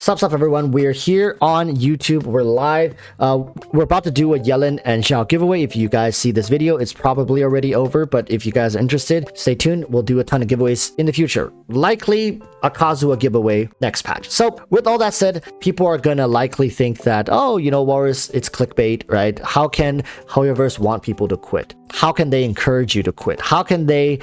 Sup everyone, we're here on YouTube, we're live. We're about to do a Yellen and Xiao giveaway. If you guys see this video, it's probably already over, but if you guys are interested, stay tuned. We'll do a ton of giveaways in the future. Likely a Kazuha giveaway next patch. So with all that said, people are gonna likely think that, oh, you know, Walrus, it's clickbait, right? How can Hoyoverse want people to quit? How can they encourage you to quit? How can they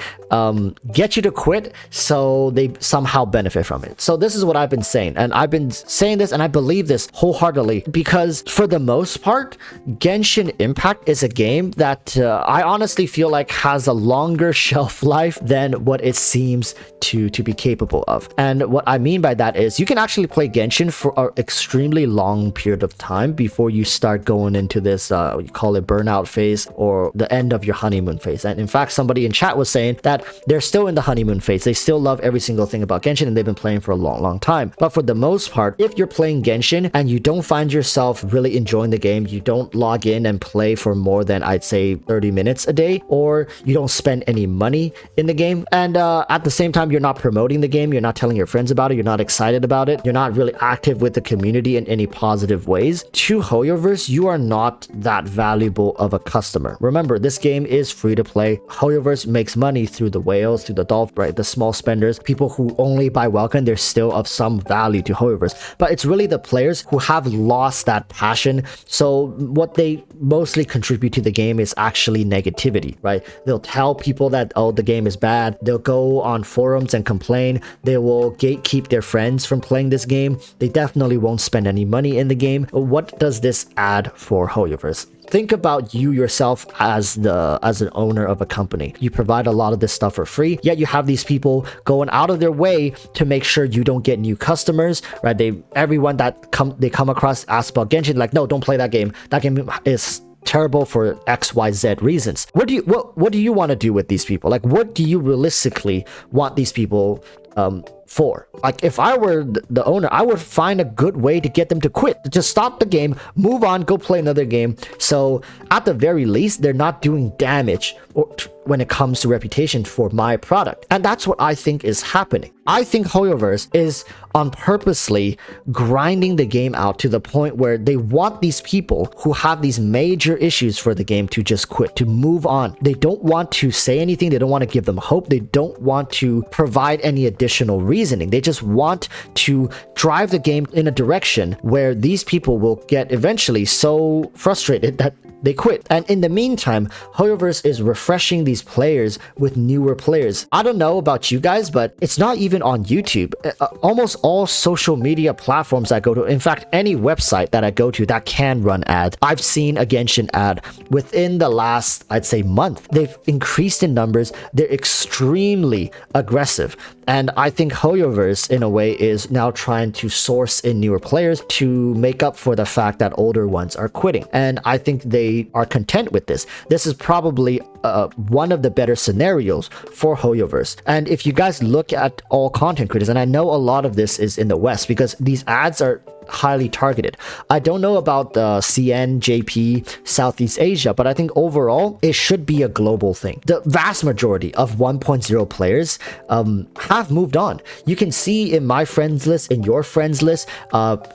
get you to quit so they somehow benefit from it? So this is what I've been saying, and I've been saying this and I believe this wholeheartedly, because for the most part, Genshin Impact is a game that I honestly feel like has a longer shelf life than what it seems to be capable of. And what I mean by that is you can actually play Genshin for an extremely long period of time before you start going into this you call it burnout phase, or the end of your honeymoon phase. And in fact, somebody in chat was saying that they're still in the honeymoon phase. They still love every single thing about Genshin and they've been playing for a long time. But for the most part, if you're playing Genshin and you don't find yourself really enjoying the game, you don't log in and play for more than, I'd say, 30 minutes a day, or you don't spend any money in the game, and at the same time, you're not promoting the game, you're not telling your friends about it, you're not excited about it, you're not really active with the community in any positive ways, to Hoyoverse, you are not that valuable of a customer. Remember, this game is free to play. Hoyoverse makes money through the whales, through the dolphin, right? The small spenders, people who only buy welcome, they're still of some value to Hoyoverse. But it's really the players who have lost that passion. So what they mostly contribute to the game is actually negativity, right? They'll tell people that, oh, the game is bad. They'll go on forums and complain. They will gatekeep their friends from playing this game. They definitely won't spend any money in the game. What does this add for Hoyoverse? Think about you yourself as an owner of a company. You provide a lot of this stuff for free, yet you have these people going out of their way to make sure you don't get new customers, right? Everyone that they come across asks about Genshin, like, no, don't play that game. That game is terrible for XYZ reasons. What do you want to do with these people? Like, what do you realistically want these people for? Like, if I were the owner, I would find a good way to get them to quit, to just stop the game, move on, go play another game. So at the very least, they're not doing damage when it comes to reputation for my product. And that's what I think is happening. I think Hoyoverse is on purposely grinding the game out to the point where they want these people who have these major issues for the game to just quit, to move on. They don't want to say anything. They don't want to give them hope. They don't want to provide any additional reasoning. They just want to drive the game in a direction where these people will get eventually so frustrated that they quit. And in the meantime, Hoyoverse is refreshing these players with newer players. I don't know about you guys, but it's not even on YouTube. Almost all social media platforms I go to, in fact, any website that I go to that can run ads, I've seen a Genshin ad within the last, I'd say, month. They've increased in numbers. They're extremely aggressive. And I think Hoyoverse, in a way, is now trying to source in newer players to make up for the fact that older ones are quitting. And I think they are content with this. This is probably one of the better scenarios for Hoyoverse. And if you guys look at all content creators, and I know a lot of this is in the West because these ads are highly targeted. I don't know about CN, JP, Southeast Asia, but I think overall it should be a global thing. The vast majority of 1.0 players have moved on. You can see in my friends list, in your friends list,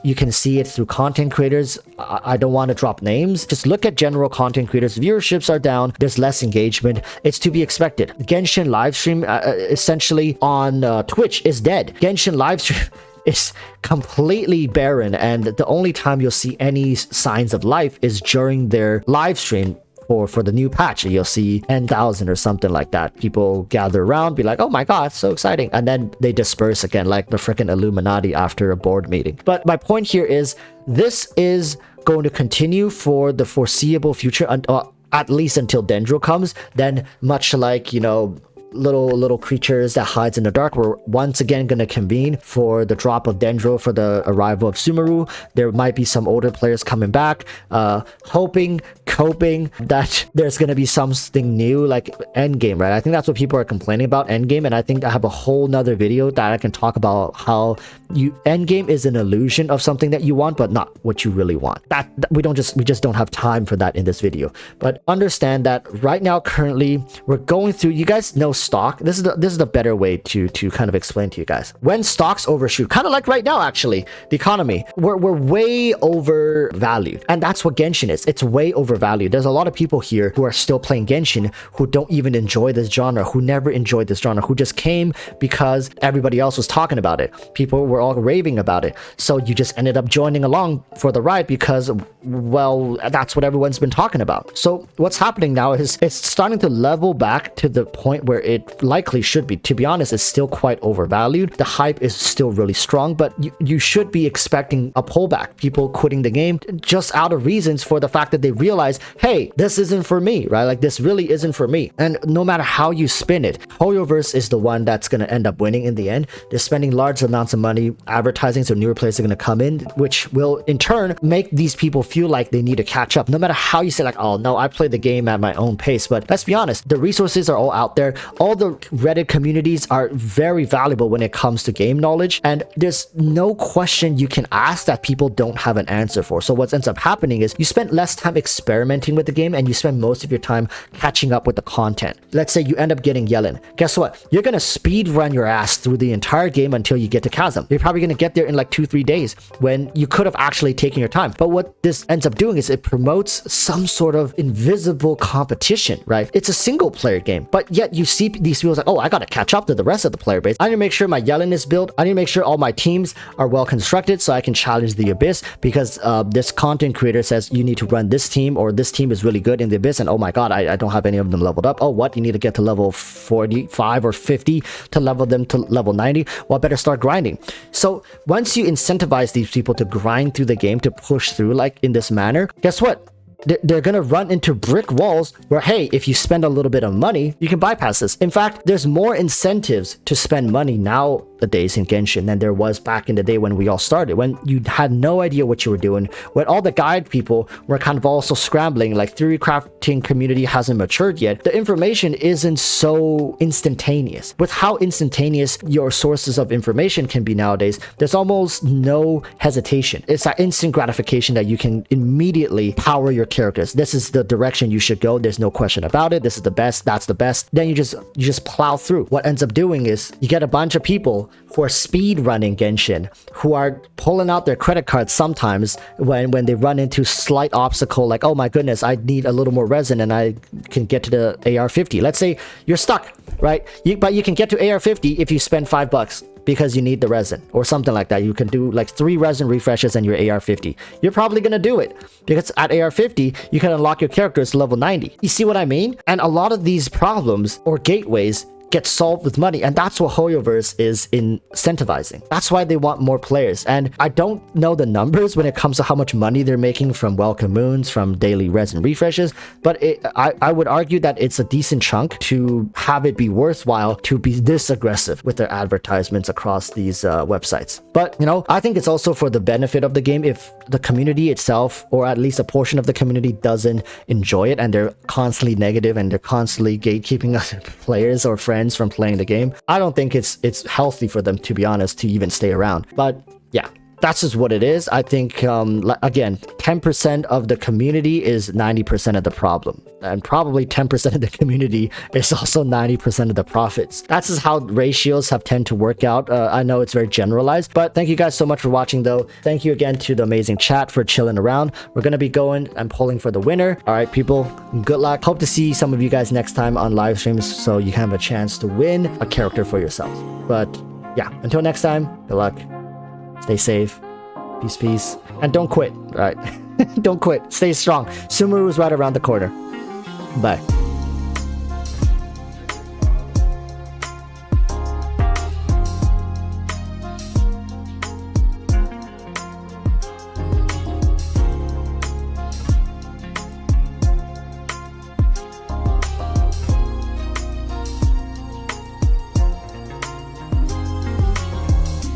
you can see it through content creators. I don't want to drop names. Just look at general content creators. Viewerships are down. There's less engagement. It's to be expected. Genshin livestream essentially on Twitch is dead. Genshin livestream is completely barren, and the only time you'll see any signs of life is during their live stream for the new patch. You'll see 10,000 or something like that. People gather around, be like, oh my god, so exciting, and then they disperse again like the freaking Illuminati after a board meeting. But my point here is this is going to continue for the foreseeable future, at least until Dendro comes. Then, much like, you know, little creatures that hides in the dark, we're once again going to convene for the drop of Dendro, for the arrival of Sumeru. There might be some older players coming back, hoping that there's going to be something new like Endgame, right? I think that's what people are complaining about, Endgame, and I think I have a whole nother video that I can talk about how Endgame is an illusion of something that you want, but not what you really want. That we just don't have time for that in this video. But understand that right now, currently, we're going through, you guys know stock, this is the better way to kind of explain to you guys. When stocks overshoot, kind of like right now actually, the economy, we're way overvalued, and that's what Genshin is. It's way overvalued. There's a lot of people here who are still playing Genshin who don't even enjoy this genre, who never enjoyed this genre, who just came because everybody else was talking about it. People were all raving about it, so you just ended up joining along for the ride because, well, that's what everyone's been talking about. So what's happening now is it's starting to level back to the point where it likely should be. To be honest, it's still quite overvalued. The hype is still really strong, but you should be expecting a pullback, people quitting the game just out of reasons for the fact that they realize, hey, this isn't for me, right? Like, this really isn't for me. And no matter how you spin it, Hoyoverse is the one that's going to end up winning in the end. They're spending large amounts of money advertising, so newer players are going to come in, which will in turn make these people feel like they need to catch up. No matter how you say like, oh no, I play the game at my own pace. But let's be honest, the resources are all out there. All the Reddit communities are very valuable when it comes to game knowledge, and there's no question you can ask that people don't have an answer for. So what ends up happening is you spend less time experimenting with the game and you spend most of your time catching up with the content. Let's say you end up getting Yellen. Guess what? You're gonna speed run your ass through the entire game until you get to Chasm. You're probably gonna get there in like 2-3 days when you could have actually taken your time. But what this ends up doing is it promotes some sort of invisible competition, right? It's a single player game, but yet you see these people like, oh, I gotta catch up to the rest of the player base. I need to make sure my Yellen is built. I need to make sure all my teams are well constructed so I can challenge the Abyss, because this content creator says you need to run this team, or this team is really good in the Abyss, and oh my god, I don't have any of them leveled up. Oh, what? You need to get to level 45 or 50 to level them to level 90? Well, I better start grinding. So once you incentivize these people to grind through the game, to push through like in this manner, guess what? They're gonna run into brick walls where, hey, if you spend a little bit of money, you can bypass this. In fact, there's more incentives to spend money nowadays in Genshin than there was back in the day when we all started, when you had no idea what you were doing, when all the guide people were kind of also scrambling, like theory crafting community hasn't matured yet. The information isn't so instantaneous. With how instantaneous your sources of information can be nowadays, there's almost no hesitation. It's that instant gratification that you can immediately power your characters. This is the direction you should go. There's no question about it. This is the best. That's the best. Then you just plow through. What ends up doing is you get a bunch of people who are speed running Genshin, who are pulling out their credit cards sometimes when they run into slight obstacle, like, oh my goodness, I need a little more resin and I can get to the AR-50. Let's say you're stuck, right? But you can get to AR-50 if you spend $5 because you need the resin or something like that. You can do like 3 resin refreshes and your AR-50. You're probably gonna do it because at AR-50 you can unlock your characters to level 90. You see what I mean? And a lot of these problems or gateways get solved with money, and that's what Hoyoverse is incentivizing. That's why they want more players. And I don't know the numbers when it comes to how much money they're making from welcome moons, from daily resin refreshes, but I would argue that it's a decent chunk to have it be worthwhile to be this aggressive with their advertisements across these websites. But you know, I think it's also for the benefit of the game. If the community itself, or at least a portion of the community, doesn't enjoy it and they're constantly negative and they're constantly gatekeeping other players or friends from playing the game, I don't think it's healthy for them, to be honest, to even stay around. But yeah, that's just what it is. I think, again, 10% of the community is 90% of the problem. And probably 10% of the community is also 90% of the profits. That's just how ratios have tend to work out. I know it's very generalized, but thank you guys so much for watching though. Thank you again to the amazing chat for chilling around. We're going to be going and pulling for the winner. All right, people, good luck. Hope to see some of you guys next time on live streams so you have a chance to win a character for yourself. But yeah, until next time, good luck. Stay safe. Peace. And don't quit. All right. Don't quit. Stay strong. Sumeru is right around the corner. Bye.